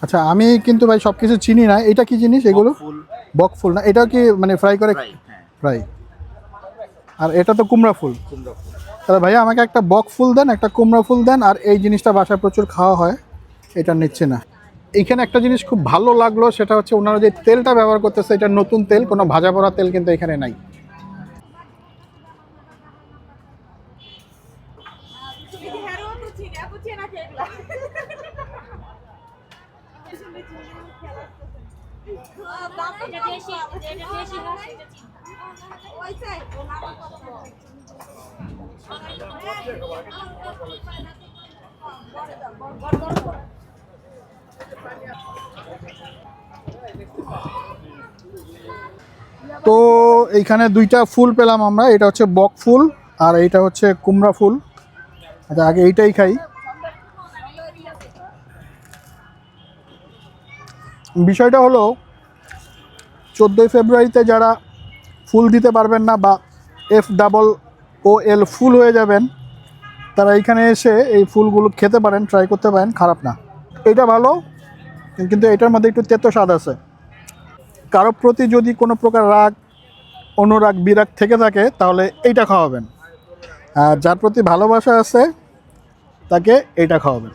আচ্ছা, আমি কিন্তু ভাই সব কিছু চিনি না। এটা কি জিনিস এগুলো? বক ফুল না? এটাও কি মানে ফ্রাই করে? ফ্রাই। আর এটা তো কুমড়া ফুল। তাহলে ভাইয়া আমাকে একটা বক ফুল দেন, একটা কুমড়া ফুল দেন, আর এই জিনিসটা বাসায় প্রচুর খাওয়া হয়, এটা নিচ্ছে না। এইখানে একটা জিনিস খুব ভালো লাগলো, সেটা হচ্ছে ওনারা যে তেলটা ব্যবহার করতেছে এটা নতুন তেল, কোনো ভাজা পড়া তেল কিন্তু এখানে নাই। তো এইখানে দুইটা ফুল পেলাম আমরা, এটা হচ্ছে বক ফুল আর এইটা হচ্ছে কুমড়া ফুল। আচ্ছা, আগে এইটাই খাই। বিষয়টা হলো 14ই ফেব্রুয়ারিতে যারা ফুল দিতে পারবেন না বা FOOL ফুল হয়ে যাবেন, তারা এইখানে এসে এই ফুলগুলো খেতে পারেন, ট্রাই করতে পারেন, খারাপ না। এটা ভালো, কিন্তু এটার মধ্যে একটু তেতো স্বাদ আছে। কারোর প্রতি যদি কোনো প্রকার রাগ, অনুরাগ, বিরাগ থেকে থাকে তাহলে এইটা খাওয়াবেন। আর যার প্রতি ভালোবাসা আছে তাকে এইটা খাওয়াবেন।